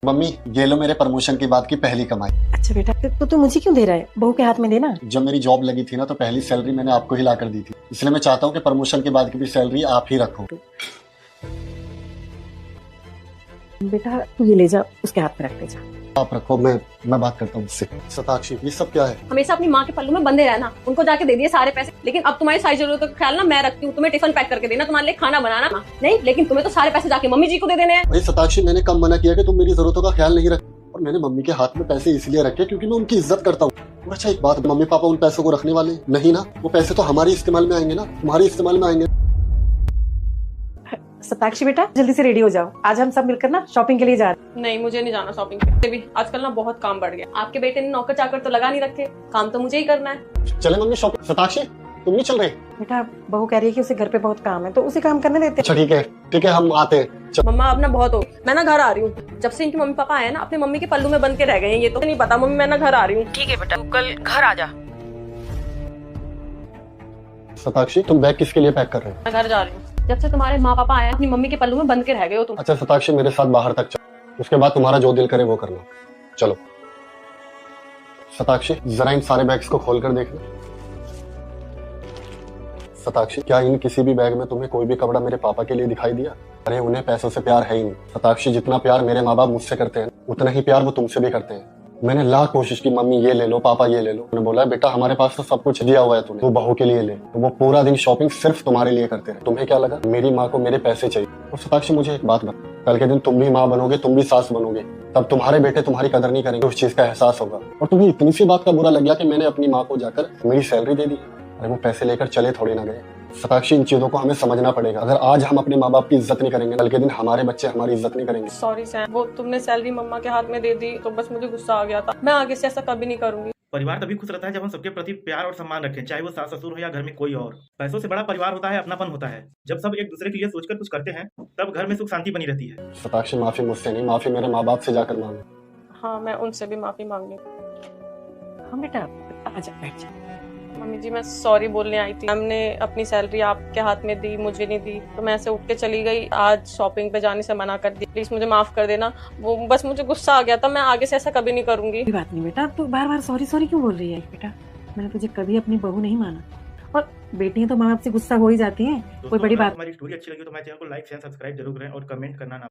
Mummy ये लो मेरे promotion के बाद की पहली कमाई। अच्छा बेटा, तो तू मुझे क्यों दे रहा है? बहू के हाथ में देना। जब मेरी जॉब लगी थी ना तो पहली सैलरी मैंने आपको ही ला कर दी थी, इसलिए मैं चाहता हूँ कि प्रमोशन के बाद की भी सैलरी आप ही रखो। बेटा तू ये ले जा, उसके हाथ में रख दे जा। आप रखो, मैं बात करता हूँ उससे। शताक्षी ये सब क्या है? हमेशा अपनी माँ के पल्लू में बंधे रहना, उनको जाके दे दिए सारे पैसे, लेकिन अब तुम्हारी सारी जरूरतों का ख्याल ना मैं रखती हूँ। तुम्हें टिफिन पैक करके देना, तुम्हारे लिए खाना बनाना नहीं, लेकिन तुम्हें तो सारे पैसे जाके मम्मी जी को दे देने हैं। भाई शताक्षी, मैंने कब मना किया कि तुम मेरी जरूरतों का ख्याल नहीं रख, और मैंने मम्मी के हाथ में पैसे इसलिए रखे क्योंकि मैं उनकी इज्जत करता हूँ। अच्छा एक बात, मम्मी पापा उन पैसों को रखने वाले नहीं ना? वो पैसे तो हमारे इस्तेमाल में आएंगे ना, तुम्हारे इस्तेमाल में आएंगे। शताक्षी बेटा जल्दी से रेडी हो जाओ, आज हम सब मिलकर ना शॉपिंग के लिए जा रहे हैं। नहीं, मुझे नहीं जाना शॉपिंग पे भी। आजकल ना बहुत काम बढ़ गया। आपके बेटे ने नौकर चाकर तो लगा नहीं रखे, काम तो मुझे ही करना है। चले मम्मी शॉपिंग। शताक्षी तुम नहीं चल रहे? बेटा बहू कह रही है कि उसे घर पे बहुत काम है, तो उसे काम करने देते अच्छा ठीक है हम आते हैं। मम्मा अब ना बहुत हो, मैं ना घर आ रही हूँ। जब से इनके मम्मी पापा आए ना, अपनी मम्मी के पल्लू में बंद के रह गए हैं। ये तो नहीं पता मम्मी, मैं ना घर आ रही हूँ। ठीक है बेटा, तू कल घर आ जा। शताक्षी तुम बैग किसके लिए पैक कर रहे हो? मैं घर जा रही हूँ। जब से तुम्हारे माँ पापा आए, अपनी मम्मी के पल्लू में बंद के रह गए हो तुम। अच्छा शताक्षी मेरे साथ बाहर तक चलो, उसके बाद तुम्हारा जो दिल करे वो करना। चलो शताक्षी जरा इन सारे बैग्स को खोल कर देखना। शताक्षी क्या इन किसी भी बैग में तुम्हें कोई भी कपड़ा मेरे पापा के लिए दिखाई दिया? अरे उन्हें पैसों से प्यार है ही नहीं। शताक्षी जितना प्यार मेरे माँ बाप मुझसे करते हैं उतना ही प्यार वो तुमसे भी करते हैं। मैंने लाख कोशिश की, मम्मी ये ले लो, पापा ये ले लो। उन्होंने बोला बेटा हमारे पास तो सब कुछ दिया हुआ है तूने, तू बहू के लिए ले। तो वो पूरा दिन शॉपिंग सिर्फ तुम्हारे लिए करते हैं। तुम्हें क्या लगा मेरी माँ को मेरे पैसे चाहिए? और शताक्षी मुझे एक बात बता, कल के दिन तुम भी माँ बनोगे, तुम भी सास बनोगे, तब तुम्हारे बेटे तुम्हारी कदर नहीं करेंगे, उस चीज का एहसास होगा। और तुम्हें इतनी सी बात का बुरा लग गया कि मैंने अपनी माँ को जाकर मेरी सैलरी दे दी। अरे वो पैसे लेकर चले थोड़ी ना गए। शताक्षी इन चीजों को हमें समझना पड़ेगा। अगर आज हम अपने माँ बाप की इज्जत नहीं करेंगे, कल के दिन हमारे बच्चे हमारी इज्जत नहीं करेंगे। सॉरी सैम, वो तुमने सैलरी मम्मा के हाथ में दे दी तो बस मुझे गुस्सा आ गया था। मैं आगे से ऐसा कभी नहीं करूंगी। परिवार तभी खुश रहता है जब हम सबके प्रति प्यार और सम्मान रखें, चाहे वो सास ससुर हो या घर में कोई और। पैसों से बड़ा परिवार होता है अपनापन होता है। जब सब एक दूसरे के लिए सोचकर कुछ करते हैं तब घर में सुख शांति बनी रहती है। शताक्षी माफी मुझसे नहीं, माफी मेरे माँ बाप से जाकर मांगो। हाँ, मैं उनसे भी माफी मांग ली। हाँ बेटा आजा, बैठ जा। मम्मी जी मैं सॉरी बोलने आई थी। हमने अपनी सैलरी आपके हाथ में दी, मुझे नहीं दी, तो मैं ऐसे उठ के चली गई। आज शॉपिंग पे जाने से मना कर दी, प्लीज मुझे माफ कर देना। वो बस मुझे गुस्सा आ गया था, मैं आगे से ऐसा कभी नहीं करूंगी। कोई बात नहीं बेटा, तू बार बार सॉरी सॉरी क्यों बोल रही है? बेटा मैंने तुझे कभी अपनी बहू नहीं माना, और बेटियां तो माँ बाप से गुस्सा हो ही जाती हैं, कोई बड़ी बात। हमारी स्टोरी अच्छी लगी तो हमारे चैनल को लाइक शेयर सब्सक्राइब जरूर करें और कमेंट करना ना